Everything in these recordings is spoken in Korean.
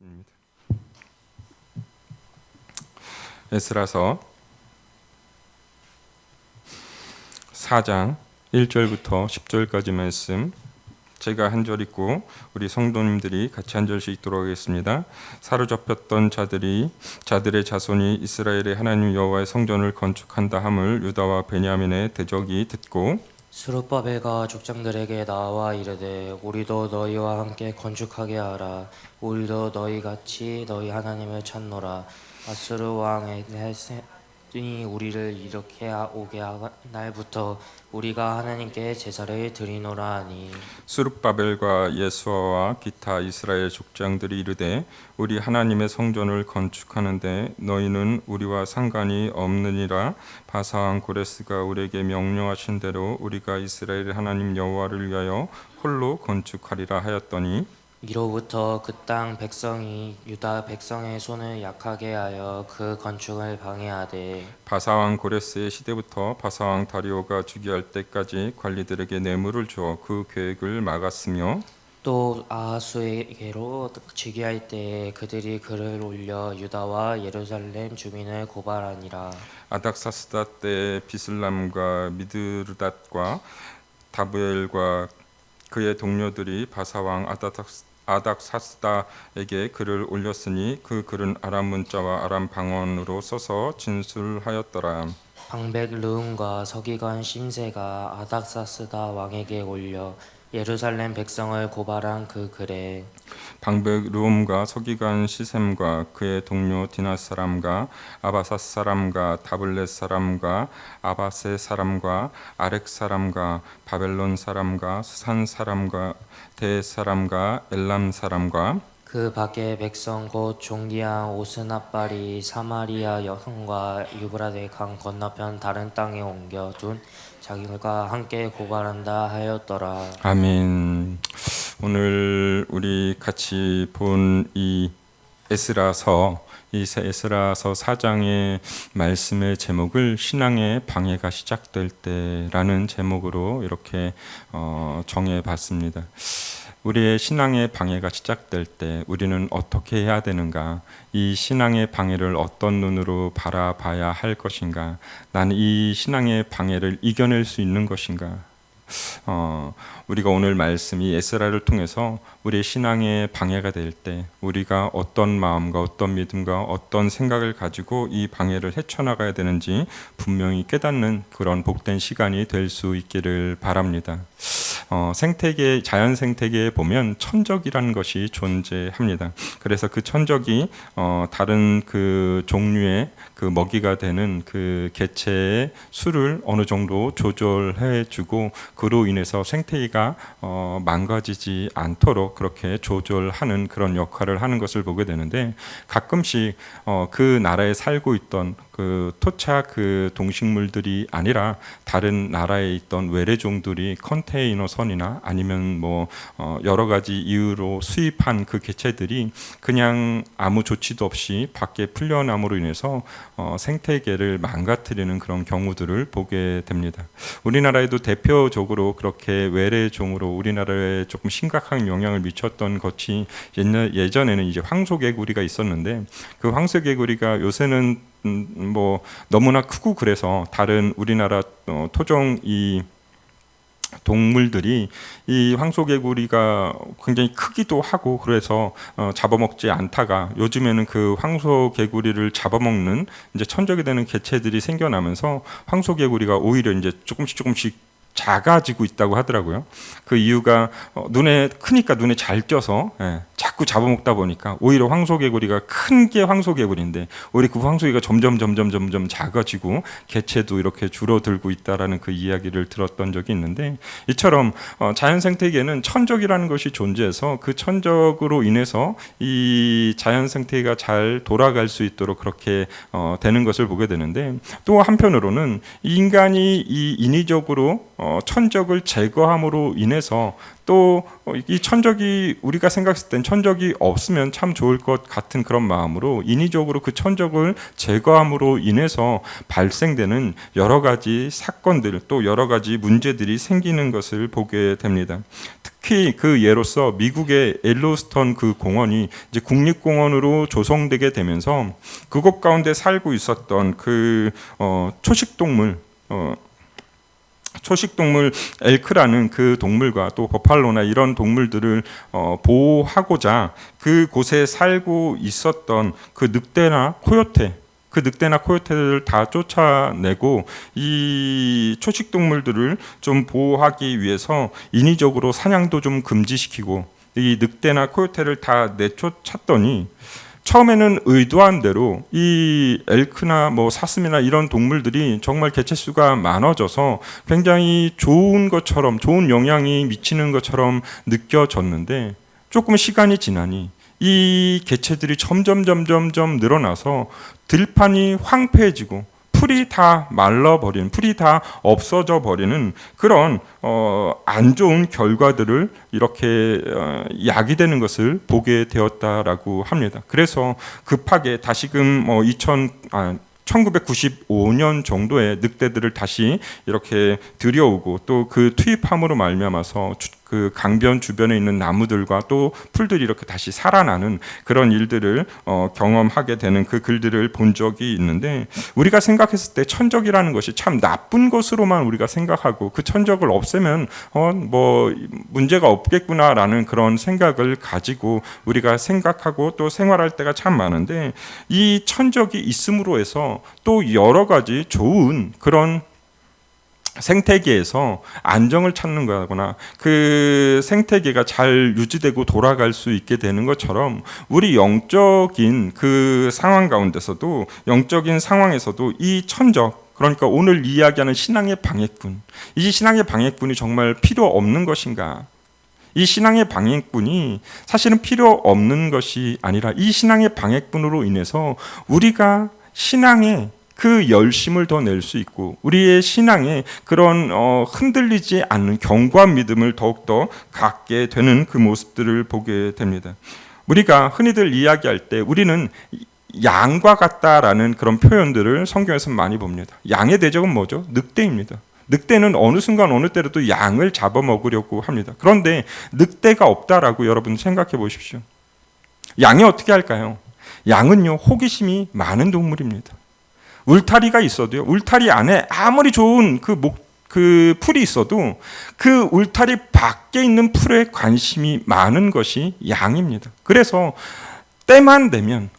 입니다. 에스라서 4장 1절부터 10절까지 말씀, 제가 한 절 읽고 우리 성도님들이 같이 한 절씩 읽도록 하겠습니다. 사로잡혔던 자들의 자손이 이스라엘의 하나님 여호와의 성전을 건축한다 함을 유다와 베냐민의 대적이 듣고 스룹바벨과 족장들에게 나와 이르되 우리도 너희와 함께 건축하게 하라. 우리도 너희같이 너희 하나님을 찾노라. 아수르 왕의 이 우리를 이렇게 오게 한 날부터 우리가 하나님께 제사를 드리노라 하니 스룹바벨과 예수아와 기타 이스라엘 족장들이 이르되 우리 하나님의 성전을 건축하는데 너희는 우리와 상관이 없느니라. 바사왕 고레스가 우리에게 명령하신 대로 우리가 이스라엘 하나님 여호와를 위하여 홀로 건축하리라 하였더니 이로부터 그 땅 백성이 유다 백성의 손을 약하게 하여 그 건축을 방해하되 바사왕 고레스의 시대부터 바사왕 다리오가 즉위할 때까지 관리들에게 뇌물을 주어 그 계획을 막았으며 또 아하수에게로 즉위할 때에 그들이 글을 올려 유다와 예루살렘 주민을 고발하니라. 아닥사스다 때 비슬람과 미드르닷과 다부엘과 그의 동료들이 바사왕 아닥사스다에게 글을 올렸으니 그 글은 아람 문자와 아람 방언으로 써서 진술하였더라. 방백 르움과 서기관 심세가 아닥사스다 왕에게 올려 예루살렘 백성을 고발한 그 글에 방백 르움과 서기관 시셈과 그의 동료 디나 사람과 아바사 사람과 다블렛 사람과 아바세 사람과 아렉 사람과 바벨론 사람과 수산 사람과 대 사람과 엘람 사람과 그 밖에 백성 곧 종기한 오스나발이 사마리아 여성과 유브라데 강 건너편 다른 땅에 옮겨둔 자기들과 함께 고발한다 하였더라. 아멘. 오늘 우리 같이 본 이 에스라서 4장의 말씀의 제목을 신앙의 방해가 시작될 때라는 제목으로 이렇게 정해봤습니다. 우리의 신앙의 방해가 시작될 때 우리는 어떻게 해야 되는가? 이 신앙의 방해를 어떤 눈으로 바라봐야 할 것인가? 나는 이 신앙의 방해를 이겨낼 수 있는 것인가? 우리가 오늘 말씀이 에스라를 통해서 우리의 신앙의 방해가 될 때 우리가 어떤 마음과 어떤 믿음과 어떤 생각을 가지고 이 방해를 헤쳐나가야 되는지 분명히 깨닫는 그런 복된 시간이 될 수 있기를 바랍니다. 생태계, 자연 생태계에 보면 천적이라는 것이 존재합니다. 그래서 그 천적이 다른 그 종류의 그 먹이가 되는 그 개체의 수를 어느 정도 조절해주고 그로 인해서 생태계가 망가지지 않도록 그렇게 조절하는 그런 역할을 하는 것을 보게 되는데 가끔씩 그 나라에 살고 있던 그 토착 그 동식물들이 아니라 다른 나라에 있던 외래종들이 컨테이너 선이나 아니면 뭐 여러 가지 이유로 수입한 그 개체들이 그냥 아무 조치도 없이 밖에 풀려남으로 인해서 생태계를 망가뜨리는 그런 경우들을 보게 됩니다. 우리나라에도 대표적으로 그렇게 외래종으로 우리나라에 조금 심각한 영향을 미쳤던 것이 예전에는 이제 황소개구리가 있었는데 그 황소개구리가 요새는 뭐 너무나 크고 그래서 다른 우리나라 토종 이 동물들이 이 황소개구리가 굉장히 크기도 하고 그래서 잡아먹지 않다가 요즘에는 그 황소개구리를 잡아먹는 이제 천적이 되는 개체들이 생겨나면서 황소개구리가 오히려 이제 조금씩 작아지고 있다고 하더라고요. 그 이유가 눈에 크니까 눈에 잘 띄어서 자꾸 잡아먹다 보니까 오히려 황소개구리가 큰 게 황소개구리인데 오히려 그 황소개가 점점 작아지고 개체도 이렇게 줄어들고 있다라는 그 이야기를 들었던 적이 있는데 이처럼 자연 생태계에는 천적이라는 것이 존재해서 그 천적으로 인해서 이 자연 생태계가 잘 돌아갈 수 있도록 그렇게 되는 것을 보게 되는데 또 한편으로는 인간이 이 인위적으로 천적을 제거함으로 인해서 또 이 천적이 우리가 생각했을 땐 천적이 없으면 참 좋을 것 같은 그런 마음으로 인위적으로 그 천적을 제거함으로 인해서 발생되는 여러 가지 사건들 또 여러 가지 문제들이 생기는 것을 보게 됩니다. 특히 그 예로서 미국의 엘로스턴 그 공원이 이제 국립공원으로 조성되게 되면서 그곳 가운데 살고 있었던 그 초식동물 엘크라는 그 동물과 또 버팔로나 이런 동물들을 보호하고자 그곳에 살고 있었던 그 늑대나 코요테들을 다 쫓아내고 이 초식 동물들을 좀 보호하기 위해서 인위적으로 사냥도 좀 금지시키고 이 늑대나 코요테를 다 내쫓았더니 처음에는 의도한 대로 이 엘크나 뭐 사슴이나 이런 동물들이 정말 개체수가 많아져서 굉장히 좋은 것처럼 좋은 영향이 미치는 것처럼 느껴졌는데 조금 시간이 지나니 이 개체들이 점점 늘어나서 들판이 황폐해지고 풀이 다 말라버린, 풀이 다 없어져 버리는 그런 안 좋은 결과들을 이렇게 야기되는 것을 보게 되었다라고 합니다. 그래서 급하게 다시금 1995년 정도에 늑대들을 다시 이렇게 들여오고 또 그 투입함으로 말미암아서 그 강변 주변에 있는 나무들과 또 풀들이 이렇게 다시 살아나는 그런 일들을 경험하게 되는 그 글들을 본 적이 있는데 우리가 생각했을 때 천적이라는 것이 참 나쁜 것으로만 우리가 생각하고 그 천적을 없애면 뭐 문제가 없겠구나라는 그런 생각을 가지고 우리가 생각하고 또 생활할 때가 참 많은데 이 천적이 있음으로 해서 또 여러 가지 좋은 그런 생태계에서 안정을 찾는 거거나 그 생태계가 잘 유지되고 돌아갈 수 있게 되는 것처럼 우리 영적인 그 상황 가운데서도 영적인 상황에서도 이 천적 그러니까 오늘 이야기하는 신앙의 방해꾼 이 신앙의 방해꾼이 정말 필요 없는 것인가? 이 신앙의 방해꾼이 사실은 필요 없는 것이 아니라 이 신앙의 방해꾼으로 인해서 우리가 신앙에 그 열심을 더 낼 수 있고 우리의 신앙에 그런 흔들리지 않는 견고한 믿음을 더욱더 갖게 되는 그 모습들을 보게 됩니다. 우리가 흔히들 이야기할 때 우리는 양과 같다라는 그런 표현들을 성경에서 많이 봅니다. 양의 대적은 뭐죠? 늑대입니다. 늑대는 어느 순간 어느 때라도 양을 잡아먹으려고 합니다. 그런데 늑대가 없다라고 여러분 생각해 보십시오. 양이 어떻게 할까요? 양은요 호기심이 많은 동물입니다. 울타리가 있어도요. 울타리 안에 아무리 좋은 그 풀이 있어도 그 울타리 밖에 있는 풀에 관심이 많은 것이 양입니다. 그래서 때만 되면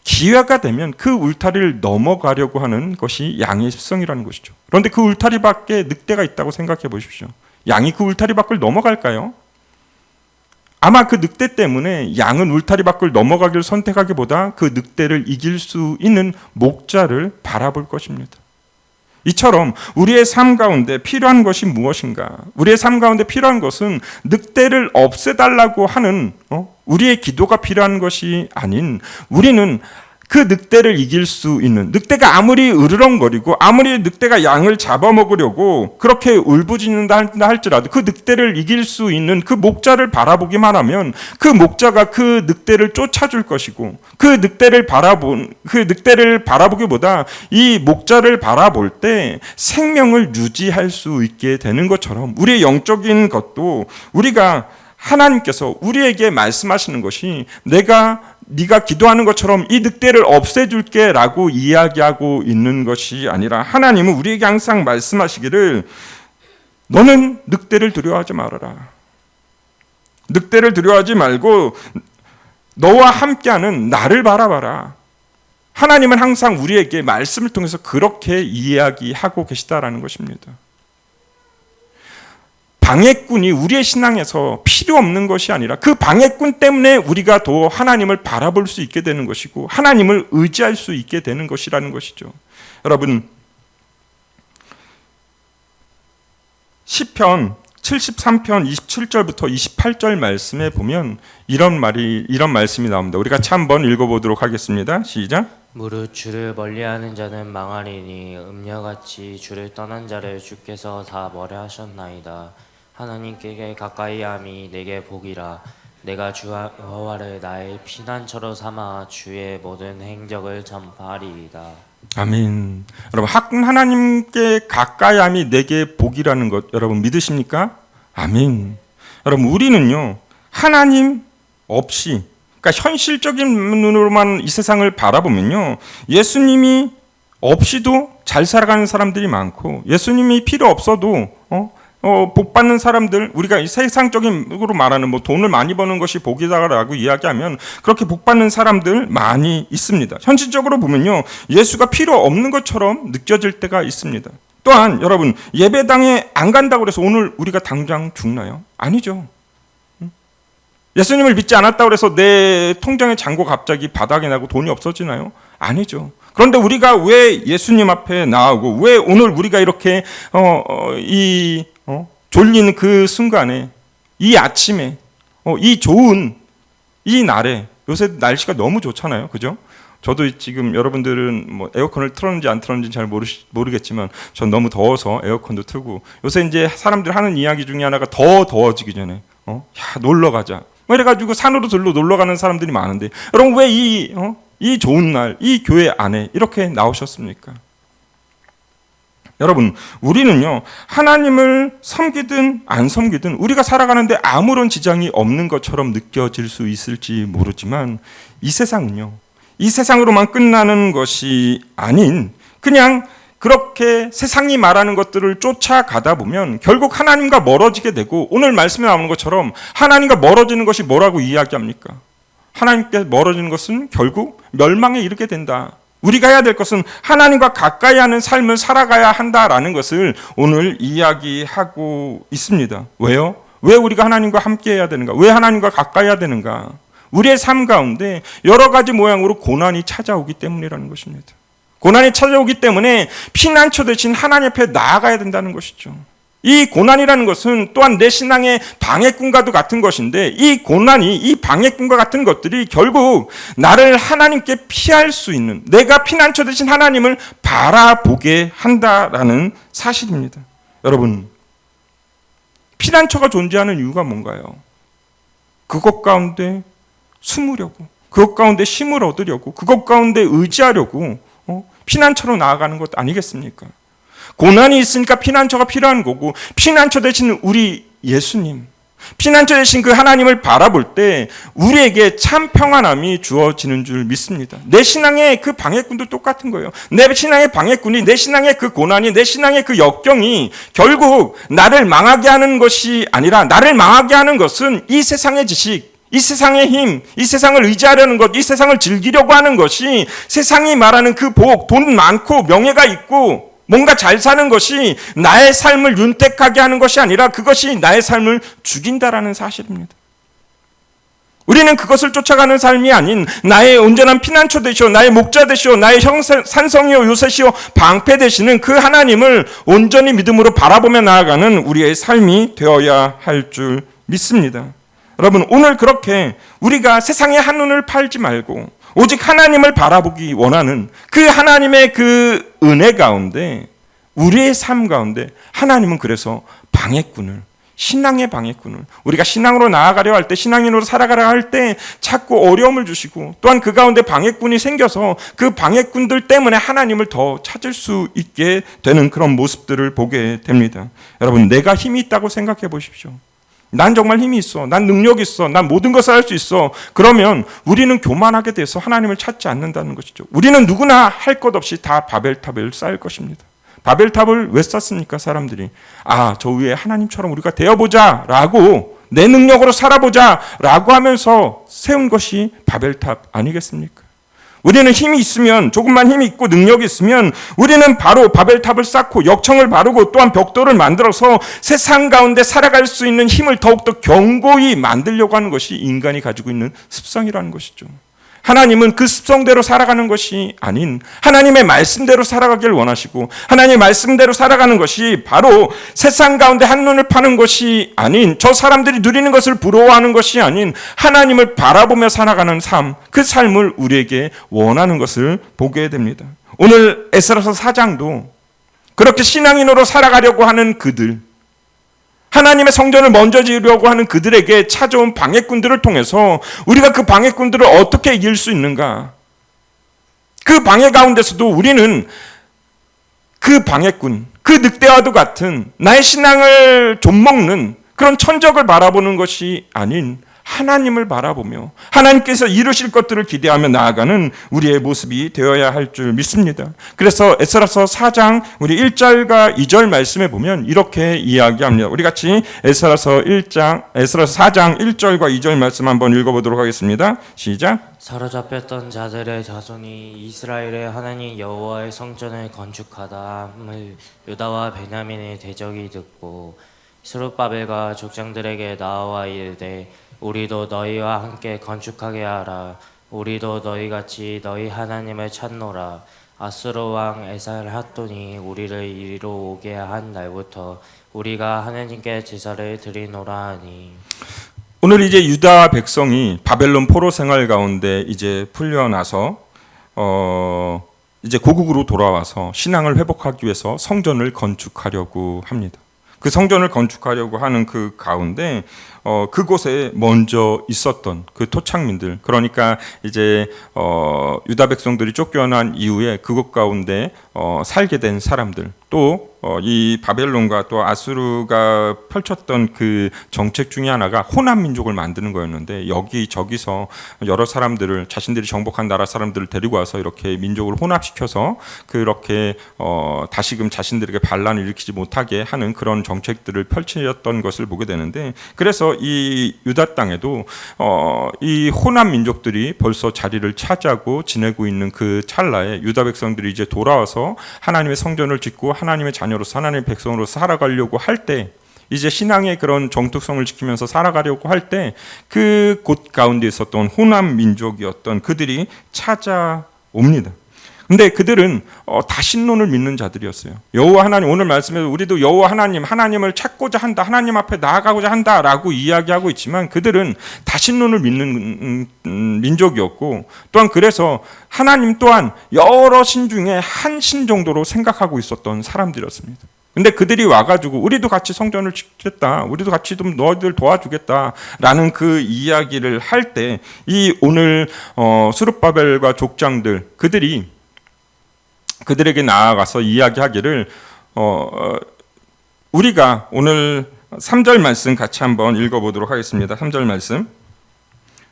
기회가 되면 그 울타리를 넘어가려고 하는 것이 양의 습성이라는 것이죠. 그런데 그 울타리 밖에 늑대가 있다고 생각해 보십시오. 양이 그 울타리 밖을 넘어갈까요? 아마 그 늑대 때문에 양은 울타리 밖을 넘어가기를 선택하기보다 그 늑대를 이길 수 있는 목자를 바라볼 것입니다. 이처럼 우리의 삶 가운데 필요한 것이 무엇인가? 우리의 삶 가운데 필요한 것은 늑대를 없애달라고 하는 우리의 기도가 필요한 것이 아닌 우리는 그 늑대를 이길 수 있는 늑대가 아무리 으르렁거리고 아무리 늑대가 양을 잡아먹으려고 그렇게 울부짖는다 할지라도 그 늑대를 이길 수 있는 그 목자를 바라보기만 하면 그 목자가 그 늑대를 쫓아줄 것이고 그 늑대를 바라보기보다 이 목자를 바라볼 때 생명을 유지할 수 있게 되는 것처럼 우리의 영적인 것도 우리가 하나님께서 우리에게 말씀하시는 것이 네가 기도하는 것처럼 이 늑대를 없애줄게 라고 이야기하고 있는 것이 아니라 하나님은 우리에게 항상 말씀하시기를 너는 늑대를 두려워하지 말아라. 늑대를 두려워하지 말고 너와 함께하는 나를 바라봐라. 하나님은 항상 우리에게 말씀을 통해서 그렇게 이야기하고 계시다라는 것입니다. 방해꾼이 우리의 신앙에서 필요 없는 것이 아니라 그 방해꾼 때문에 우리가 더 하나님을 바라볼 수 있게 되는 것이고 하나님을 의지할 수 있게 되는 것이라는 것이죠. 여러분 시편 73편 27절부터 28절 말씀에 보면 이런 말씀이 나옵니다. 우리 같이 한번 읽어보도록 하겠습니다. 시작. 무릇 주를 멀리하는 자는 망하리니 음녀같이 주를 떠난 자를 주께서 다 멀리하셨나이다. 하나님께 가까이함이 내게 복이라. 내가 주 여호와를 나의 피난처로 삼아 주의 모든 행적을 전파하리이다. 아멘. 여러분, 하나님께 가까이함이 내게 복이라는 것 여러분 믿으십니까? 아멘. 여러분, 우리는요 하나님 없이, 그러니까 현실적인 눈으로만 이 세상을 바라보면요 예수님이 없이도 잘 살아가는 사람들이 많고, 예수님이 필요 없어도 복 받는 사람들, 우리가 세상적으로 말하는 돈을 많이 버는 것이 복이다라고 이야기하면 그렇게 복 받는 사람들 많이 있습니다. 현실적으로 보면요 예수가 필요 없는 것처럼 느껴질 때가 있습니다. 또한 여러분, 예배당에 안 간다고 해서 오늘 우리가 당장 죽나요? 아니죠. 예수님을 믿지 않았다고 해서 내 통장의 잔고 갑자기 바닥에 나고 돈이 없어지나요? 아니죠. 그런데 우리가 왜 예수님 앞에 나오고, 왜 오늘 우리가 이렇게 졸린 그 순간에, 이 아침에, 이 좋은 이 날에, 요새 날씨가 너무 좋잖아요, 그죠? 저도 지금 여러분들은 뭐 에어컨을 틀었는지 안 틀었는지 잘 모르겠지만 전 너무 더워서 에어컨도 틀고, 요새 이제 사람들 하는 이야기 중에 하나가 더 더워지기 전에 놀러 가자 뭐 이래가지고 산으로 놀러 가는 사람들이 많은데, 여러분 왜 이 좋은 날 이 교회 안에 이렇게 나오셨습니까? 여러분, 우리는요 하나님을 섬기든 안 섬기든 우리가 살아가는데 아무런 지장이 없는 것처럼 느껴질 수 있을지 모르지만, 이 세상은요 이 세상으로만 끝나는 것이 아닌, 그냥 그렇게 세상이 말하는 것들을 쫓아가다 보면 결국 하나님과 멀어지게 되고, 오늘 말씀에 나오는 것처럼 하나님과 멀어지는 것이 뭐라고 이야기합니까? 하나님께 멀어지는 것은 결국 멸망에 이르게 된다. 우리가 해야 될 것은 하나님과 가까이 하는 삶을 살아가야 한다라는 것을 오늘 이야기하고 있습니다. 왜요? 왜 우리가 하나님과 함께 해야 되는가? 왜 하나님과 가까이 해야 되는가? 우리의 삶 가운데 여러 가지 모양으로 고난이 찾아오기 때문이라는 것입니다. 고난이 찾아오기 때문에 피난처 대신 하나님 앞에 나아가야 된다는 것이죠. 이 고난이라는 것은 또한 내 신앙의 방해꾼과도 같은 것인데, 이 고난이, 이 방해꾼과 같은 것들이 결국 나를 하나님께 피할 수 있는, 내가 피난처 대신 하나님을 바라보게 한다라는 사실입니다. 여러분, 피난처가 존재하는 이유가 뭔가요? 그것 가운데 숨으려고, 그것 가운데 힘을 얻으려고, 그것 가운데 의지하려고 피난처로 나아가는 것 아니겠습니까? 고난이 있으니까 피난처가 필요한 거고, 피난처 대신 우리 예수님, 피난처 대신 그 하나님을 바라볼 때 우리에게 참 평안함이 주어지는 줄 믿습니다. 내 신앙의 그 방해꾼도 똑같은 거예요. 내 신앙의 방해꾼이, 내 신앙의 그 고난이, 내 신앙의 그 역경이 결국 나를 망하게 하는 것이 아니라, 나를 망하게 하는 것은 이 세상의 지식, 이 세상의 힘, 이 세상을 의지하려는 것, 이 세상을 즐기려고 하는 것이, 세상이 말하는 그 복, 돈 많고 명예가 있고 뭔가 잘 사는 것이 나의 삶을 윤택하게 하는 것이 아니라 그것이 나의 삶을 죽인다라는 사실입니다. 우리는 그것을 쫓아가는 삶이 아닌 나의 온전한 피난처 되시오, 나의 목자 되시오, 나의 산성이요 요새시오 방패 되시는 그 하나님을 온전히 믿음으로 바라보며 나아가는 우리의 삶이 되어야 할 줄 믿습니다. 여러분, 오늘 그렇게 우리가 세상의 한눈을 팔지 말고 오직 하나님을 바라보기 원하는 그 하나님의 그 은혜 가운데, 우리의 삶 가운데 하나님은 그래서 방해꾼을, 신앙의 방해꾼을, 우리가 신앙으로 나아가려 할 때, 신앙인으로 살아가려 할 때 자꾸 어려움을 주시고, 또한 그 가운데 방해꾼이 생겨서 그 방해꾼들 때문에 하나님을 더 찾을 수 있게 되는 그런 모습들을 보게 됩니다. 여러분, 내가 힘이 있다고 생각해 보십시오. 난 정말 힘이 있어, 난 능력이 있어, 난 모든 것을 할 수 있어. 그러면 우리는 교만하게 돼서 하나님을 찾지 않는다는 것이죠. 우리는 누구나 할 것 없이 다 바벨탑을 쌓을 것입니다. 바벨탑을 왜 쌓습니까? 사람들이 저 위에 하나님처럼 우리가 되어보자 라고, 내 능력으로 살아보자 라고 하면서 세운 것이 바벨탑 아니겠습니까? 우리는 힘이 있으면, 조금만 힘이 있고 능력이 있으면 우리는 바로 바벨탑을 쌓고 역청을 바르고 또한 벽돌을 만들어서 세상 가운데 살아갈 수 있는 힘을 더욱더 견고히 만들려고 하는 것이 인간이 가지고 있는 습성이라는 것이죠. 하나님은 그 습성대로 살아가는 것이 아닌 하나님의 말씀대로 살아가길 원하시고, 하나님의 말씀대로 살아가는 것이 바로 세상 가운데 한눈을 파는 것이 아닌, 저 사람들이 누리는 것을 부러워하는 것이 아닌 하나님을 바라보며 살아가는 삶, 그 삶을 우리에게 원하는 것을 보게 됩니다. 오늘 에스라서 4장도 그렇게 신앙인으로 살아가려고 하는 그들, 하나님의 성전을 먼저 지으려고 하는 그들에게 찾아온 방해꾼들을 통해서 우리가 그 방해꾼들을 어떻게 이길 수 있는가? 그 방해 가운데서도 우리는 그 방해꾼, 그 늑대와도 같은 나의 신앙을 좀먹는 그런 천적을 바라보는 것이 아닌 하나님을 바라보며 하나님께서 이루실 것들을 기대하며 나아가는 우리의 모습이 되어야 할 줄 믿습니다. 그래서 에스라서 4장 우리 1절과 2절 말씀에 보면 이렇게 이야기합니다. 우리 같이 에스라서 4장 1절과 2절 말씀 한번 읽어보도록 하겠습니다. 시작. 사로잡혔던 자들의 자손이 이스라엘의 하나님 여호와의 성전을 건축하다 함을 유다와 베냐민의 대적이 듣고 스룹바벨과 족장들에게 나와 이르되 우리도 너희와 함께 건축하게 하라. 우리도 너희같이 너희 하나님을 찾노라. 아수르 왕 에살핫돈이 우리를 이리로 오게 한 날부터 우리가 하나님께 제사를 드리노라 하니. 오늘 이제 유다 백성이 바벨론 포로 생활 가운데 이제 풀려나서 이제 고국으로 돌아와서 신앙을 회복하기 위해서 성전을 건축하려고 합니다. 그 성전을 건축하려고 하는 그 가운데 그곳에 먼저 있었던 그 토착민들, 그러니까 이제 유다 백성들이 쫓겨난 이후에 그곳 가운데 살게 된 사람들, 또 이 바벨론과 또 아수르가 펼쳤던 그 정책 중에 하나가 호남 민족을 만드는 거였는데, 여기저기서 여러 사람들을, 자신들이 정복한 나라 사람들을 데리고 와서 이렇게 민족을 혼합시켜서 그렇게 다시금 자신들에게 반란을 일으키지 못하게 하는 그런 정책들을 펼쳤던 것을 보게 되는데, 그래서 이 유다 땅에도 이 호남 민족들이 벌써 자리를 차지하고 지내고 있는 그 찰나에 유다 백성들이 이제 돌아와서 하나님의 성전을 짓고 하나님의 자녀로서 하나님의 백성으로 살아가려고 할 때, 이제 신앙의 그런 정통성을 지키면서 살아가려고 할 때 그 곳 가운데 있었던 호남 민족이었던 그들이 찾아옵니다. 근데 그들은 다신론을 믿는 자들이었어요. 여호와 하나님, 오늘 말씀에서 우리도 여호와 하나님을 찾고자 한다, 하나님 앞에 나아가고자 한다라고 이야기하고 있지만 그들은 다신론을 믿는 민족이었고, 또한 그래서 하나님 또한 여러 신 중에 한 신 정도로 생각하고 있었던 사람들이었습니다. 근데 그들이 와가지고 우리도 같이 성전을 짓겠다, 우리도 같이 좀 너희들 도와주겠다라는 그 이야기를 할 때, 이 오늘 스룹바벨과 족장들, 그들에게 나아가서 이야기하기를 우리가 오늘 3절 말씀 같이 한번 읽어보도록 하겠습니다. 3절 말씀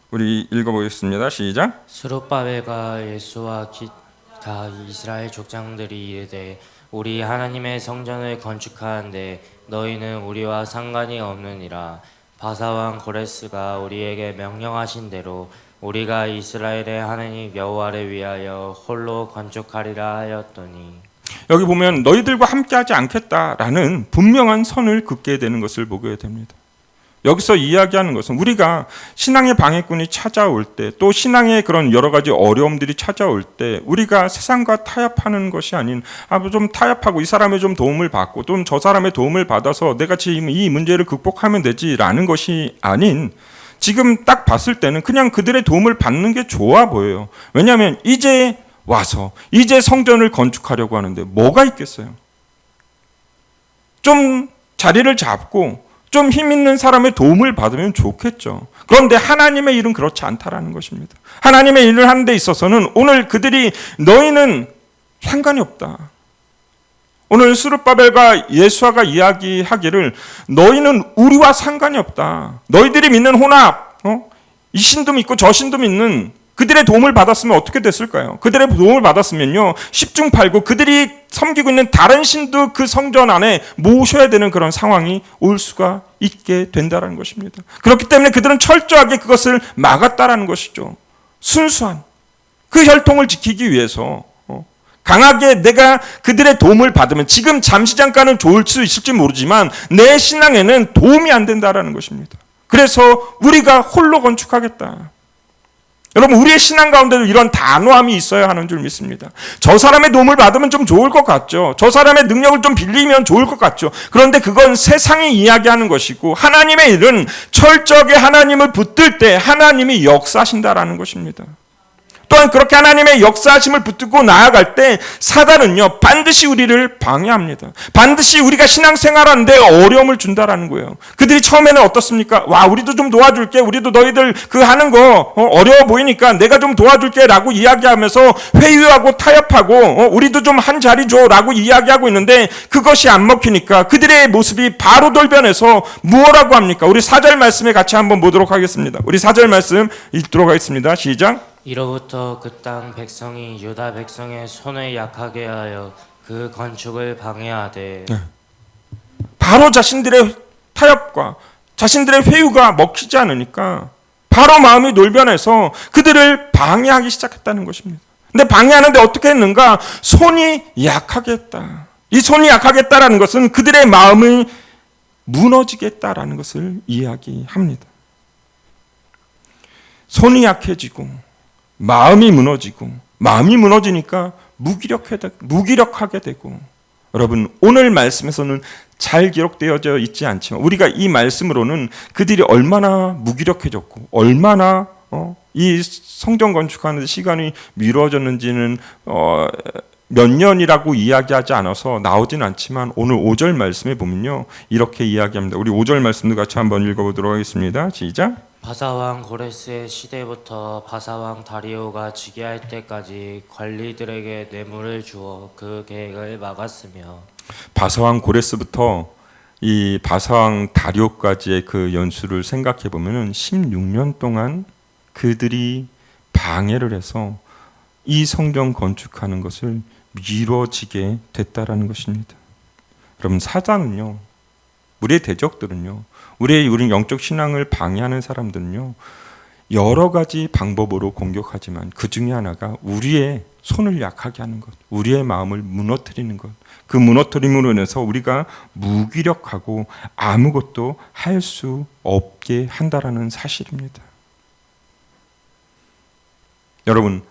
우리 읽어보겠습니다. 시작. 스룹바벨과 예수와 기타 이스라엘 족장들이 이르되 우리 하나님의 성전을 건축하는데 너희는 우리와 상관이 없느니라. 바사왕 고레스가 우리에게 명령하신 대로 우리가 이스라엘의 하나님 여호와를 위하여 홀로 건축하리라 하였더니. 여기 보면 너희들과 함께하지 않겠다라는 분명한 선을 긋게 되는 것을 보게 됩니다. 여기서 이야기하는 것은 우리가 신앙의 방해꾼이 찾아올 때, 또 신앙의 그런 여러 가지 어려움들이 찾아올 때 우리가 세상과 타협하는 것이 아닌, 좀 타협하고 이 사람의 좀 도움을 받고 또 저 사람의 도움을 받아서 내가 지금 이 문제를 극복하면 되지라는 것이 아닌, 지금 딱 봤을 때는 그냥 그들의 도움을 받는 게 좋아 보여요. 왜냐하면 이제 와서 이제 성전을 건축하려고 하는데 뭐가 있겠어요? 좀 자리를 잡고 좀 힘 있는 사람의 도움을 받으면 좋겠죠. 그런데 하나님의 일은 그렇지 않다라는 것입니다. 하나님의 일을 하는 데 있어서는 오늘 그들이 너희는 상관이 없다. 오늘 스룹바벨과 예수아가 이야기하기를 너희는 우리와 상관이 없다. 너희들이 믿는 혼합, 이 신도 믿고 저 신도 믿는 그들의 도움을 받았으면 어떻게 됐을까요? 그들의 도움을 받았으면요, 10중 8구 그들이 섬기고 있는 다른 신도 그 성전 안에 모셔야 되는 그런 상황이 올 수가 있게 된다는 것입니다. 그렇기 때문에 그들은 철저하게 그것을 막았다라는 것이죠. 순수한 그 혈통을 지키기 위해서 강하게 내가 그들의 도움을 받으면 지금 잠시 잠깐은 좋을 수 있을지 모르지만 내 신앙에는 도움이 안 된다라는 것입니다. 그래서 우리가 홀로 건축하겠다. 여러분, 우리의 신앙 가운데도 이런 단호함이 있어야 하는 줄 믿습니다. 저 사람의 도움을 받으면 좀 좋을 것 같죠. 저 사람의 능력을 좀 빌리면 좋을 것 같죠. 그런데 그건 세상이 이야기하는 것이고, 하나님의 일은 철저하게 하나님을 붙들 때 하나님이 역사하신다라는 것입니다. 또한 그렇게 하나님의 역사하심을 붙들고 나아갈 때 사단은요, 반드시 우리를 방해합니다. 반드시 우리가 신앙생활하는데 어려움을 준다라는 거예요. 그들이 처음에는 어떻습니까? 와, 우리도 좀 도와줄게. 우리도 너희들 그 하는 거 어려워 보이니까 내가 좀 도와줄게 라고 이야기하면서 회유하고 타협하고 우리도 좀 한 자리 줘 라고 이야기하고 있는데, 그것이 안 먹히니까 그들의 모습이 바로 돌변해서 무엇라고 합니까? 우리 4절 말씀에 같이 한번 보도록 하겠습니다. 우리 4절 말씀 읽도록 하겠습니다. 시작. 이로부터 그 땅 백성이 유다 백성의 손을 약하게 하여 그 건축을 방해하되 바로 자신들의 타협과 자신들의 회유가 먹히지 않으니까 바로 마음이 돌변해서 그들을 방해하기 시작했다는 것입니다. 근데 방해하는데 어떻게 했는가? 손이 약하게 했다. 이 손이 약하게 했다라는 것은 그들의 마음이 무너지게 했다라는 것을 이야기합니다. 손이 약해지고 마음이 무너지고, 마음이 무너지니까 무기력하게 되고, 여러분, 오늘 말씀에서는 잘 기록되어져 있지 않지만 우리가 이 말씀으로는 그들이 얼마나 무기력해졌고 얼마나 이 성전 건축하는 시간이 미뤄졌는지는 몇 년이라고 이야기하지 않아서 나오진 않지만, 오늘 5절 말씀에 보면요, 이렇게 이야기합니다. 우리 5절 말씀도 같이 한번 읽어보도록 하겠습니다. 시작. 바사왕 고레스의 시대부터 바사왕 다리오가 즉위할 때까지 관리들에게 뇌물을 주어 그 계획을 막았으며, 바사왕 고레스부터 이 바사왕 다리오까지의 그 연수를 생각해 보면은 16년 동안 그들이 방해를 해서 이 성전 건축하는 것을 미뤄지게 됐다라는 것입니다. 여러분, 사단은요, 우리의 대적들은요, 우리 영적 신앙을 방해하는 사람들은요, 여러 가지 방법으로 공격하지만 그 중에 하나가 우리의 손을 약하게 하는 것, 우리의 마음을 무너뜨리는 것, 그 무너뜨림으로 인해서 우리가 무기력하고 아무것도 할 수 없게 한다라는 사실입니다. 여러분,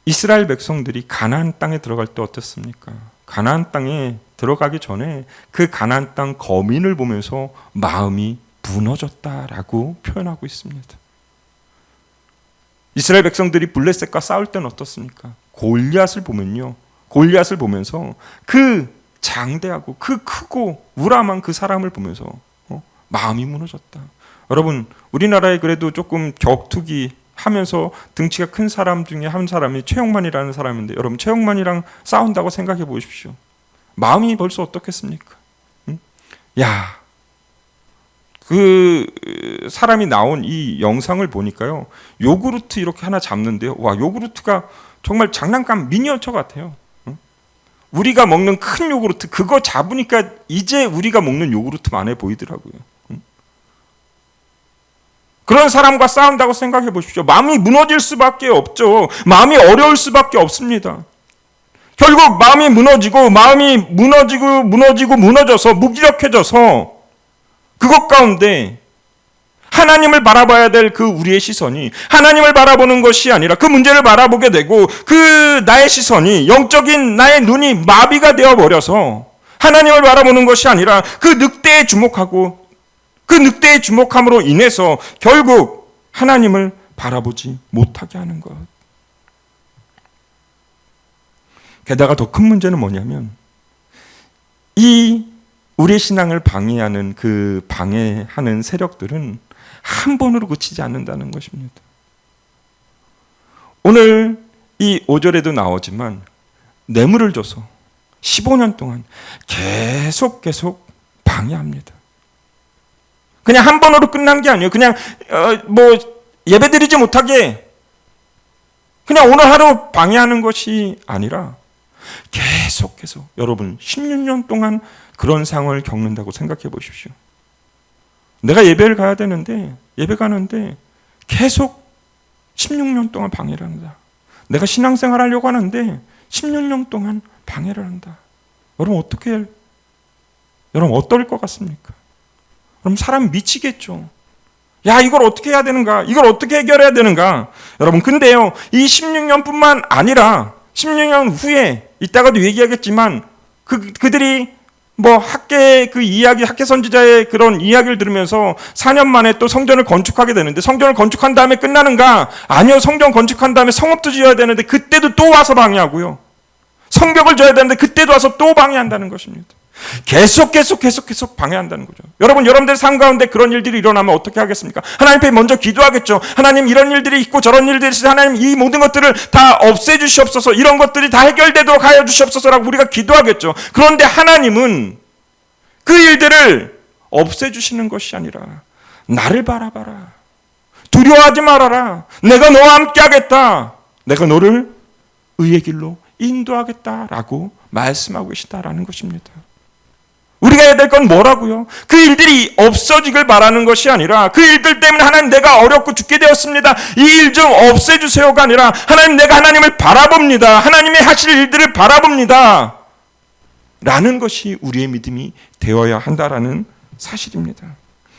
이스라엘 백성들이 가나안 땅에 들어갈 때 어땠습니까? 가나안 땅에 들어가기 전에 그 가나안 땅 거민을 보면서 마음이 무너졌다라고 표현하고 있습니다. 이스라엘 백성들이 블레셋과 싸울 때는 어떻습니까? 골리앗을 보면요, 골리앗을 보면서 그 장대하고 그 크고 우람한 그 사람을 보면서 마음이 무너졌다. 여러분, 우리나라에 그래도 조금 격투기 하면서 등치가 큰 사람 중에 한 사람이 최영만이라는 사람인데, 여러분, 최영만이랑 싸운다고 생각해 보십시오. 마음이 벌써 어떻겠습니까? 응? 야, 그 사람이 나온 이 영상을 보니까요, 요구르트 이렇게 하나 잡는데요, 와, 요구르트가 정말 장난감 미니어처 같아요. 응? 우리가 먹는 큰 요구르트 그거 잡으니까 이제 우리가 먹는 요구르트만 해 보이더라고요. 응? 그런 사람과 싸운다고 생각해 보십시오. 마음이 무너질 수밖에 없죠. 마음이 어려울 수밖에 없습니다. 결국 마음이 무너져서 무기력해져서 그것 가운데 하나님을 바라봐야 될 그 우리의 시선이 하나님을 바라보는 것이 아니라 그 문제를 바라보게 되고, 그 나의 시선이, 영적인 나의 눈이 마비가 되어버려서 하나님을 바라보는 것이 아니라 그 늑대에 주목하고, 그 늑대에 주목함으로 인해서 결국 하나님을 바라보지 못하게 하는 것. 게다가 더 큰 문제는 뭐냐면, 이 우리의 신앙을 방해하는 그 방해하는 세력들은 한 번으로 그치지 않는다는 것입니다. 오늘 이 5절에도 나오지만 뇌물을 줘서 15년 동안 계속 방해합니다. 그냥 한 번으로 끝난 게 아니에요. 그냥 예배드리지 못하게 그냥 오늘 하루 방해하는 것이 아니라 계속 여러분 16년 동안 그런 상황을 겪는다고 생각해 보십시오. 내가 예배를 가야 되는데, 예배 가는데 계속 16년 동안 방해를 한다. 내가 신앙생활 하려고 하는데 16년 동안 방해를 한다. 여러분 어떨 것 같습니까? 여러분, 사람 미치겠죠. 야, 이걸 어떻게 해야 되는가? 이걸 어떻게 해결해야 되는가? 여러분, 근데요, 이 16년뿐만 아니라 16년 후에 이따가도 얘기하겠지만 그들이 뭐 학계 그 이야기, 학계 선지자의 그런 이야기를 들으면서 4년 만에 또 성전을 건축하게 되는데, 성전을 건축한 다음에 끝나는가? 아니요, 성전 건축한 다음에 성읍도 지어야 되는데 그때도 또 와서 방해하고요. 성벽을 져야 되는데 그때도 와서 또 방해한다는 것입니다. 계속 방해한다는 거죠. 여러분들 삶 가운데 그런 일들이 일어나면 어떻게 하겠습니까? 하나님 앞에 먼저 기도하겠죠. 하나님, 이런 일들이 있고 저런 일들이 있어, 하나님 이 모든 것들을 다 없애주시옵소서, 이런 것들이 다 해결되도록 하여 주시옵소서라고 우리가 기도하겠죠. 그런데 하나님은 그 일들을 없애주시는 것이 아니라 나를 바라봐라, 두려워하지 말아라, 내가 너와 함께 하겠다, 내가 너를 의의 길로 인도하겠다라고 말씀하고 계시다라는 것입니다. 우리가 해야 될 건 뭐라고요? 그 일들이 없어지길 바라는 것이 아니라, 그 일들 때문에 하나님, 내가 어렵고 죽게 되었습니다, 이 일 좀 없애주세요가 아니라, 하나님, 내가 하나님을 바라봅니다, 하나님의 하실 일들을 바라봅니다 라는 것이 우리의 믿음이 되어야 한다라는 사실입니다.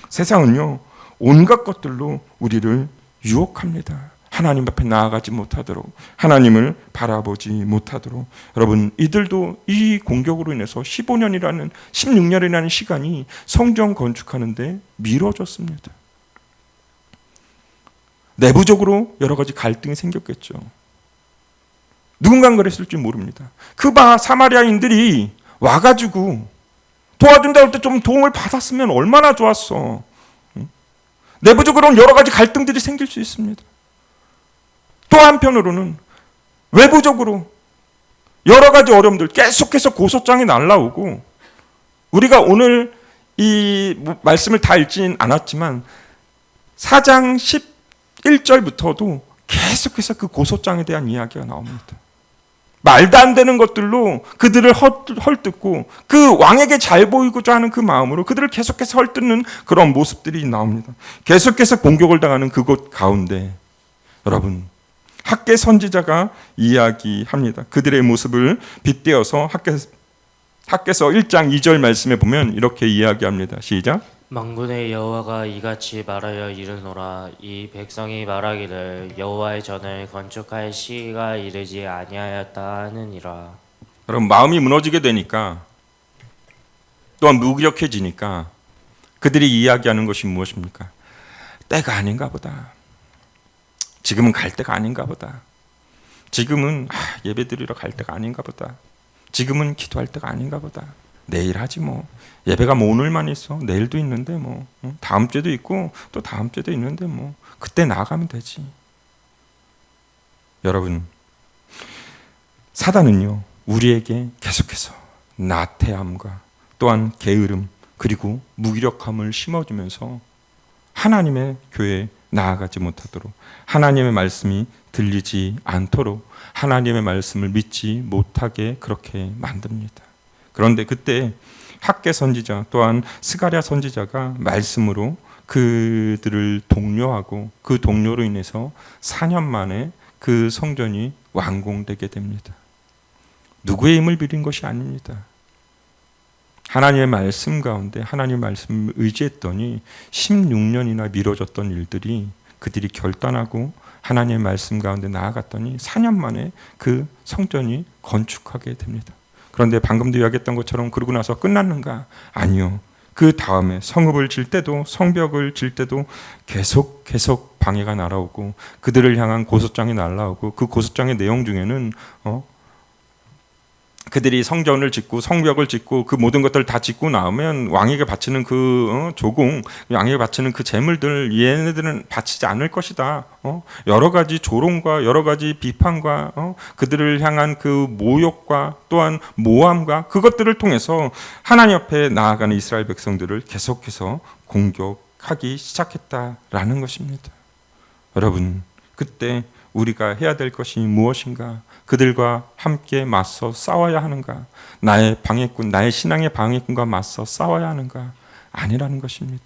세상은요, 온갖 것들로 우리를 유혹합니다. 하나님 앞에 나아가지 못하도록, 하나님을 바라보지 못하도록. 여러분, 이들도 이 공격으로 인해서 15년이라는 16년이라는 시간이 성전 건축하는데 미뤄졌습니다. 내부적으로 여러 가지 갈등이 생겼겠죠. 누군가는 그랬을지 모릅니다. 그 사마리아인들이 와가지고 도와준다고 할 때 좀 도움을 받았으면 얼마나 좋았어. 내부적으로는 여러 가지 갈등들이 생길 수 있습니다. 또 한편으로는 외부적으로 여러 가지 어려움들, 계속해서 고소장이 날라오고, 우리가 오늘 이 말씀을 다 읽진 않았지만 4장 11절부터도 계속해서 그 고소장에 대한 이야기가 나옵니다. 말도 안 되는 것들로 그들을 헐뜯고, 그 왕에게 잘 보이고자 하는 그 마음으로 그들을 계속해서 헐뜯는 그런 모습들이 나옵니다. 계속해서 공격을 당하는 그곳 가운데 여러분, 학계 선지자가 이야기합니다. 그들의 모습을 빗대어서 학계서 1장 2절 말씀에 보면 이렇게 이야기합니다. 시작. 만군의 여호와가 이같이 말하여 이르노라. 이 백성이 말하기를 여호와의 전을 건축할 시기가 이르지 아니하였다 하느니라. 여러분, 마음이 무너지게 되니까, 또한 무기력해지니까 그들이 이야기하는 것이 무엇입니까? 때가 아닌가 보다. 지금은 갈 때가 아닌가 보다. 지금은 예배드리러 갈 때가 아닌가 보다. 지금은 기도할 때가 아닌가 보다. 내일 하지 뭐. 예배가 뭐 오늘만 있어. 내일도 있는데 뭐. 다음 주에도 있고 또 다음 주에도 있는데 뭐. 그때 나아가면 되지. 여러분, 사단은요, 우리에게 계속해서 나태함과 또한 게으름 그리고 무기력함을 심어주면서 하나님의 교회에 나아가지 못하도록, 하나님의 말씀이 들리지 않도록, 하나님의 말씀을 믿지 못하게 그렇게 만듭니다. 그런데 그때 학계 선지자 또한 스가랴 선지자가 말씀으로 그들을 독려하고, 그 독려로 인해서 4년 만에 그 성전이 완공되게 됩니다. 누구의 힘을 빌린 것이 아닙니다. 하나님의 말씀 가운데 하나님의 말씀을 의지했더니 16년이나 미뤄졌던 일들이 그들이 결단하고 하나님의 말씀 가운데 나아갔더니 4년 만에 그 성전이 건축하게 됩니다. 그런데 방금도 이야기했던 것처럼 그러고 나서 끝났는가? 아니요. 그 다음에 성읍을 질 때도, 성벽을 질 때도 계속 방해가 날아오고, 그들을 향한 고소장이 날아오고, 그 고소장의 내용 중에는 그들이 성전을 짓고 성벽을 짓고 그 모든 것들을 다 짓고 나오면 왕에게 바치는 그 조공, 왕에게 바치는 그 재물들 얘네들은 바치지 않을 것이다. 여러 가지 조롱과 여러 가지 비판과 그들을 향한 그 모욕과 또한 모함과 그것들을 통해서 하나님 앞에 나아가는 이스라엘 백성들을 계속해서 공격하기 시작했다라는 것입니다. 여러분, 그때 우리가 해야 될 것이 무엇인가? 그들과 함께 맞서 싸워야 하는가? 나의 방해꾼, 나의 신앙의 방해꾼과 맞서 싸워야 하는가? 아니라는 것입니다.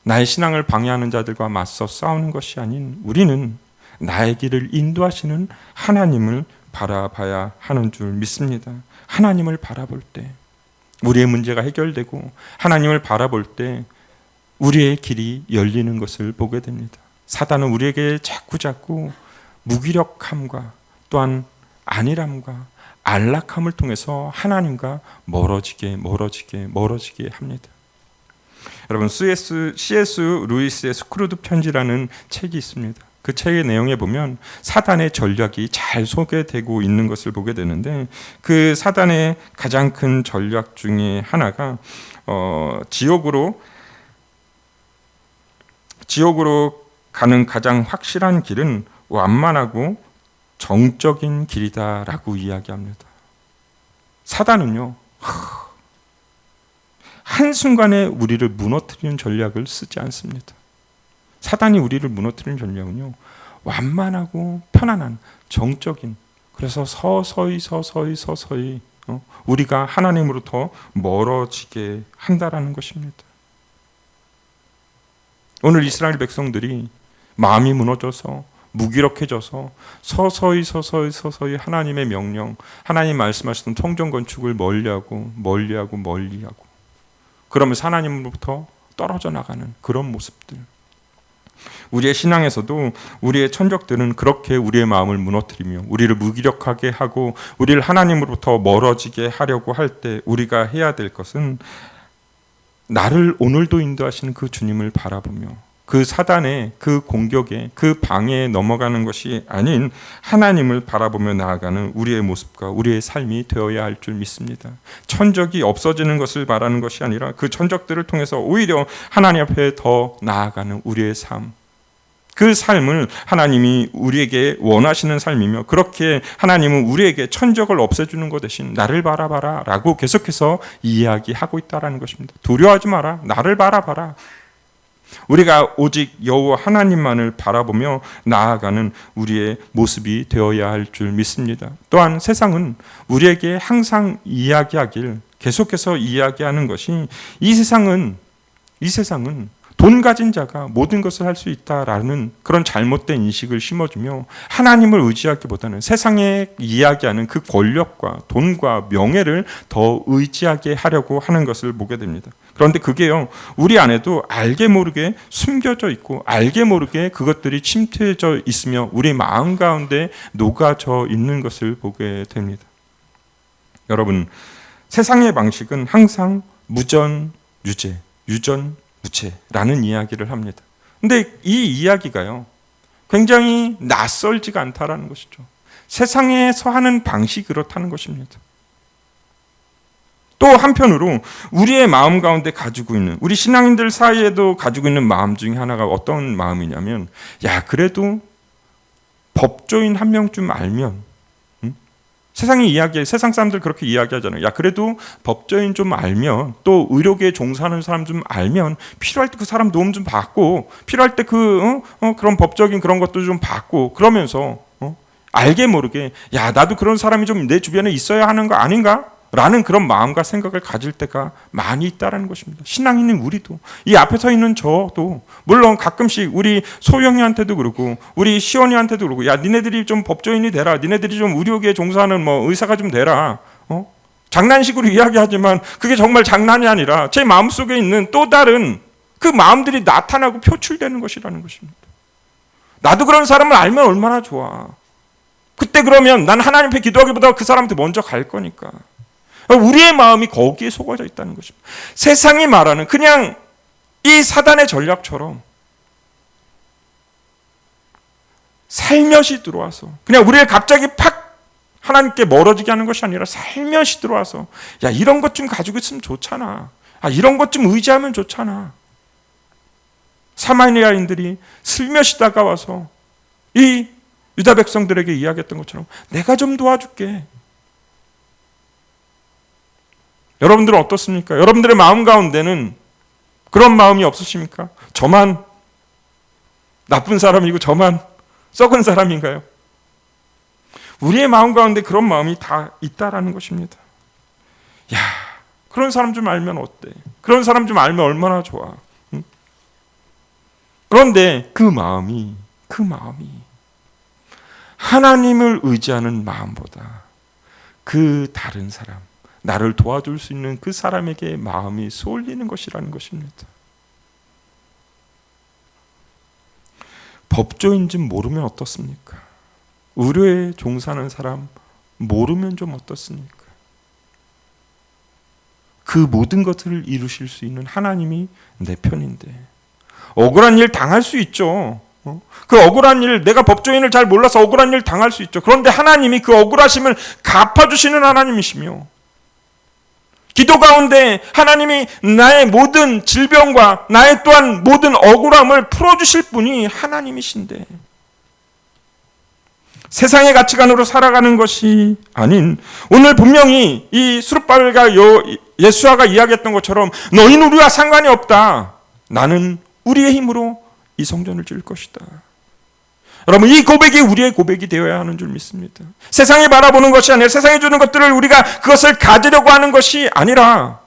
나의 신앙을 방해하는 자들과 맞서 싸우는 것이 아닌, 우리는 나의 길을 인도하시는 하나님을 바라봐야 하는 줄 믿습니다. 하나님을 바라볼 때 우리의 문제가 해결되고, 하나님을 바라볼 때 우리의 길이 열리는 것을 보게 됩니다. 사단은 우리에게 자꾸 무기력함과 또한 안일함과 안락함을 통해서 하나님과 멀어지게 합니다. 여러분, C.S. 루이스의 스크루드 편지라는 책이 있습니다. 그 책의 내용에 보면 사단의 전략이 잘 소개되고 있는 것을 보게 되는데, 그 사단의 가장 큰 전략 중에 하나가 지옥으로 가는 가장 확실한 길은 완만하고 정적인 길이다라고 이야기합니다. 사단은요, 한순간에 우리를 무너뜨리는 전략을 쓰지 않습니다. 사단이 우리를 무너뜨리는 전략은요, 완만하고 편안한 정적인, 그래서 서서히 우리가 하나님으로부터 멀어지게 한다라는 것입니다. 오늘 이스라엘 백성들이 마음이 무너져서 무기력해져서 서서히 하나님의 명령, 하나님 말씀하시던 성전 건축을 멀리하고 그러면서 하나님으로부터 떨어져 나가는 그런 모습들. 우리의 신앙에서도 우리의 천적들은 그렇게 우리의 마음을 무너뜨리며 우리를 무기력하게 하고 우리를 하나님으로부터 멀어지게 하려고 할 때 우리가 해야 될 것은 나를 오늘도 인도하시는 그 주님을 바라보며 그 사단의 그 공격에 그 방해에 넘어가는 것이 아닌 하나님을 바라보며 나아가는 우리의 모습과 우리의 삶이 되어야 할 줄 믿습니다. 천적이 없어지는 것을 바라는 것이 아니라 그 천적들을 통해서 오히려 하나님 앞에 더 나아가는 우리의 삶, 그 삶을 하나님이 우리에게 원하시는 삶이며, 그렇게 하나님은 우리에게 천적을 없애주는 것 대신 나를 바라봐라 라고 계속해서 이야기하고 있다는 것입니다. 두려워하지 마라, 나를 바라봐라. 우리가 오직 여호와 하나님만을 바라보며 나아가는 우리의 모습이 되어야 할 줄 믿습니다. 또한 세상은 우리에게 항상 계속해서 이야기하는 것이 이 세상은 돈 가진 자가 모든 것을 할 수 있다라는 그런 잘못된 인식을 심어주며 하나님을 의지하기보다는 세상에 이야기하는 그 권력과 돈과 명예를 더 의지하게 하려고 하는 것을 보게 됩니다. 그런데 그게요, 우리 안에도 알게 모르게 숨겨져 있고 알게 모르게 그것들이 침투해져 있으며 우리 마음 가운데 녹아져 있는 것을 보게 됩니다. 여러분, 세상의 방식은 항상 무전유제, 유전무체라는 이야기를 합니다. 근데 이 이야기가요, 굉장히 낯설지가 않다라는 것이죠. 세상에서 하는 방식이 그렇다는 것입니다. 또 한편으로 우리의 마음 가운데 가지고 있는, 우리 신앙인들 사이에도 가지고 있는 마음 중에 하나가 어떤 마음이냐면, 그래도 법조인 한 명쯤 알면, 세상 사람들 그렇게 이야기하잖아요. 그래도 법조인 좀 알면, 또 의료계에 종사하는 사람 좀 알면, 필요할 때 그 사람 도움 좀 받고, 필요할 때 그런 법적인 그런 것도 좀 받고, 그러면서 알게 모르게 나도 그런 사람이 좀 내 주변에 있어야 하는 거 아닌가? 라는 그런 마음과 생각을 가질 때가 많이 있다는 것입니다. 신앙인인 우리도, 이 앞에 서 있는 저도, 물론 가끔씩 우리 소영이한테도 그러고 우리 시원이한테도 그러고, 니네들이 좀 법조인이 되라, 니네들이 좀 의료계에 종사하는 의사가 좀 되라, 장난식으로 이야기하지만 그게 정말 장난이 아니라 제 마음속에 있는 또 다른 그 마음들이 나타나고 표출되는 것이라는 것입니다. 나도 그런 사람을 알면 얼마나 좋아. 그때 그러면 난 하나님 앞에 기도하기보다 그 사람한테 먼저 갈 거니까. 우리의 마음이 거기에 속아져 있다는 것입니다. 세상이 말하는 그냥 이 사단의 전략처럼 살며시 들어와서 그냥 우리를 갑자기 팍 하나님께 멀어지게 하는 것이 아니라 살며시 들어와서 이런 것 좀 가지고 있으면 좋잖아. 이런 것 좀 의지하면 좋잖아. 사마리아인들이 슬며시 다가와서 이 유다 백성들에게 이야기했던 것처럼 내가 좀 도와줄게. 여러분들은 어떻습니까? 여러분들의 마음 가운데는 그런 마음이 없으십니까? 저만 나쁜 사람이고 저만 썩은 사람인가요? 우리의 마음 가운데 그런 마음이 다 있다라는 것입니다. 그런 사람 좀 알면 어때? 그런 사람 좀 알면 얼마나 좋아. 응? 그런데 그 마음이 하나님을 의지하는 마음보다 그 다른 사람, 나를 도와줄 수 있는 그 사람에게 마음이 쏠리는 것이라는 것입니다. 법조인 줄 모르면 어떻습니까? 의료에 종사하는 사람 모르면 좀 어떻습니까? 그 모든 것들을 이루실 수 있는 하나님이 내 편인데 억울한 일 당할 수 있죠. 그 억울한 일, 내가 법조인을 잘 몰라서 억울한 일 당할 수 있죠. 그런데 하나님이 그 억울하심을 갚아주시는 하나님이시며, 기도 가운데 하나님이 나의 모든 질병과 나의 또한 모든 억울함을 풀어주실 분이 하나님이신데, 세상의 가치관으로 살아가는 것이 아닌, 오늘 분명히 이 수르바벨과 예수아가 이야기했던 것처럼 너희는 우리와 상관이 없다. 나는 우리의 힘으로 이 성전을 지을 것이다. 여러분, 이 고백이 우리의 고백이 되어야 하는 줄 믿습니다. 세상이 바라보는 것이 아니라, 세상이 주는 것들을 우리가 그것을 가지려고 하는 것이 아니라,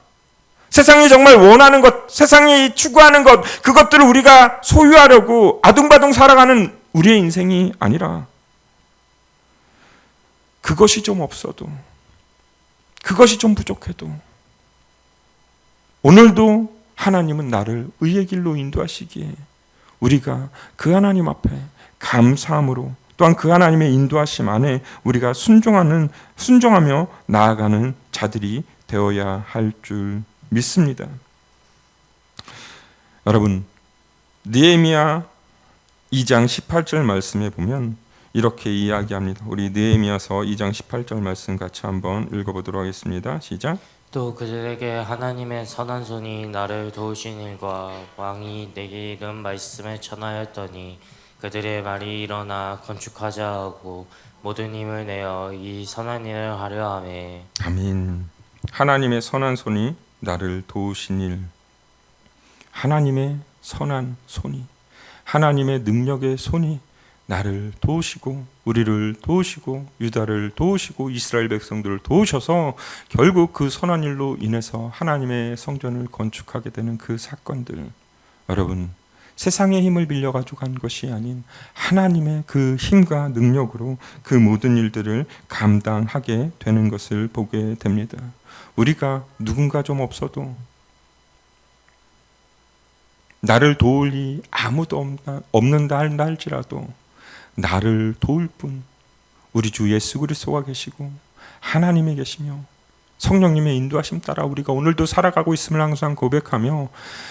세상이 정말 원하는 것, 세상이 추구하는 것, 그것들을 우리가 소유하려고 아둥바둥 살아가는 우리의 인생이 아니라, 그것이 좀 없어도, 그것이 좀 부족해도 오늘도 하나님은 나를 의의 길로 인도하시기에 우리가 그 하나님 앞에 감사함으로, 또한 그 하나님의 인도하심 안에 우리가 순종하며 나아가는 자들이 되어야 할 줄 믿습니다. 여러분, 느헤미야 2장 18절 말씀에 보면 이렇게 이야기합니다. 우리 느헤미야서 2장 18절 말씀 같이 한번 읽어보도록 하겠습니다. 시작. 또 그들에게 하나님의 선한 손이 나를 도우신 일과 왕이 내게 이른 말씀을 전하였더니 그들의 말이 일어나 건축하자 하고 모든 힘을 내어 이 선한 일을 하려 하매. 아멘. 하나님의 선한 손이 나를 도우신 일, 하나님의 선한 손이, 하나님의 능력의 손이 나를 도우시고 우리를 도우시고 유다를 도우시고 이스라엘 백성들을 도우셔서 결국 그 선한 일로 인해서 하나님의 성전을 건축하게 되는 그 사건들, 여러분, 세상의 힘을 빌려가지고 간 것이 아닌 하나님의 그 힘과 능력으로 그 모든 일들을 감당하게 되는 것을 보게 됩니다. 우리가 누군가 좀 없어도, 나를 도울 이 아무도 없는다 할지라도 나를 도울 분, 우리 주 예수 그리스도가 계시고 하나님이 계시며 성령님의 인도하심 따라 우리가 오늘도 살아가고 있음을 항상 고백하며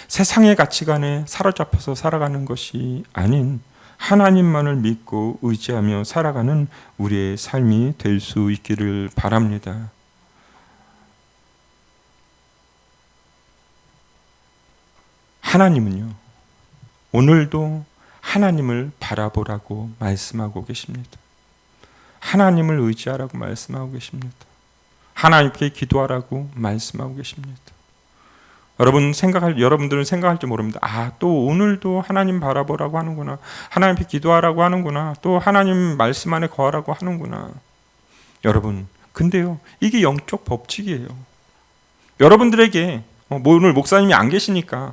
세상의 가치관에 사로잡혀서 살아가는 것이 아닌 하나님만을 믿고 의지하며 살아가는 우리의 삶이 될 수 있기를 바랍니다. 하나님은요, 오늘도 하나님을 바라보라고 말씀하고 계십니다. 하나님을 의지하라고 말씀하고 계십니다. 하나님께 기도하라고 말씀하고 계십니다. 여러분들은 생각할지 모릅니다. 또 오늘도 하나님 바라보라고 하는구나. 하나님께 기도하라고 하는구나. 또 하나님 말씀 안에 거하라고 하는구나. 여러분, 근데요, 이게 영적 법칙이에요. 여러분들에게 오늘 목사님이 안 계시니까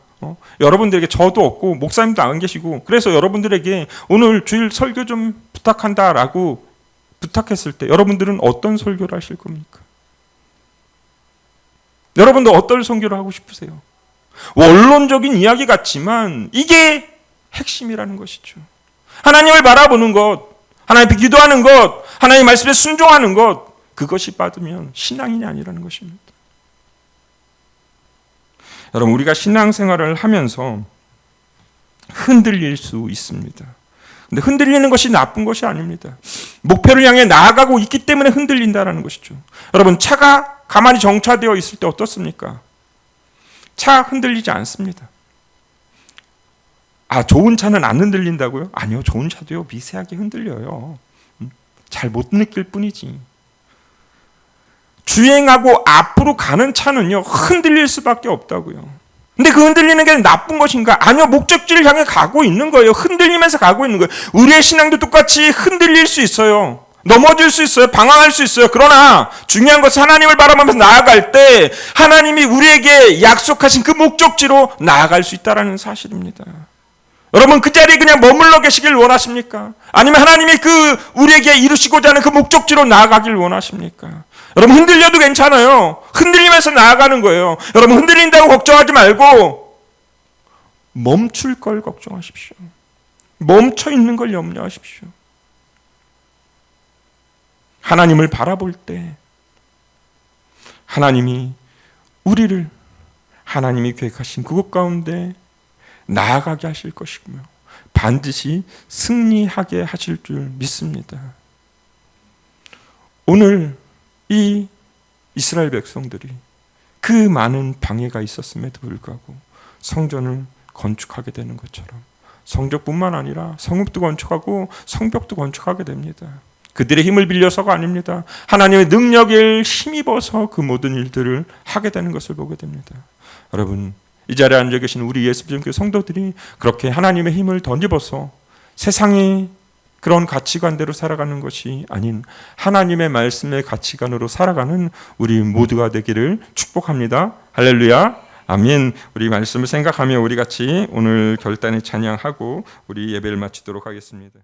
여러분들에게 저도 없고 목사님도 안 계시고, 그래서 여러분들에게 오늘 주일 설교 좀 부탁한다라고 부탁했을 때 여러분들은 어떤 설교를 하실 겁니까? 여러분들 어떤 설교를 하고 싶으세요? 원론적인 이야기 같지만 이게 핵심이라는 것이죠. 하나님을 바라보는 것, 하나님께 기도하는 것, 하나님 말씀에 순종하는 것, 그것이 빠지면 신앙인이 아니라는 것입니다. 여러분, 우리가 신앙생활을 하면서 흔들릴 수 있습니다. 근데 흔들리는 것이 나쁜 것이 아닙니다. 목표를 향해 나아가고 있기 때문에 흔들린다는 것이죠. 여러분, 차가 가만히 정차되어 있을 때 어떻습니까? 차 흔들리지 않습니다. 좋은 차는 안 흔들린다고요? 아니요, 좋은 차도요, 미세하게 흔들려요. 잘 못 느낄 뿐이지. 주행하고 앞으로 가는 차는요, 흔들릴 수밖에 없다고요. 근데 그 흔들리는 게 나쁜 것인가? 아니요, 목적지를 향해 가고 있는 거예요. 흔들리면서 가고 있는 거예요. 우리의 신앙도 똑같이 흔들릴 수 있어요. 넘어질 수 있어요. 방황할 수 있어요. 그러나 중요한 것은 하나님을 바라보면서 나아갈 때 하나님이 우리에게 약속하신 그 목적지로 나아갈 수 있다는 사실입니다. 여러분, 그 자리에 그냥 머물러 계시길 원하십니까? 아니면 하나님이 우리에게 이루시고자 하는 그 목적지로 나아가길 원하십니까? 여러분, 흔들려도 괜찮아요. 흔들리면서 나아가는 거예요. 여러분, 흔들린다고 걱정하지 말고 멈출 걸 걱정하십시오. 멈춰 있는 걸 염려하십시오. 하나님을 바라볼 때 하나님이 우리를 하나님이 계획하신 그곳 가운데 나아가게 하실 것이며 반드시 승리하게 하실 줄 믿습니다. 오늘 이 이스라엘 백성들이 그 많은 방해가 있었음에도 불구하고 성전을 건축하게 되는 것처럼 성전뿐만 아니라 성읍도 건축하고 성벽도 건축하게 됩니다. 그들의 힘을 빌려서가 아닙니다. 하나님의 능력을 힘입어서 그 모든 일들을 하게 되는 것을 보게 됩니다. 여러분, 이 자리에 앉아 계신 우리 예수님교 성도들이 그렇게 하나님의 힘을 덧입어서 세상의 그런 가치관대로 살아가는 것이 아닌 하나님의 말씀의 가치관으로 살아가는 우리 모두가 되기를 축복합니다. 할렐루야, 아멘. 우리 말씀을 생각하며 우리 같이 오늘 결단의 찬양하고 우리 예배를 마치도록 하겠습니다.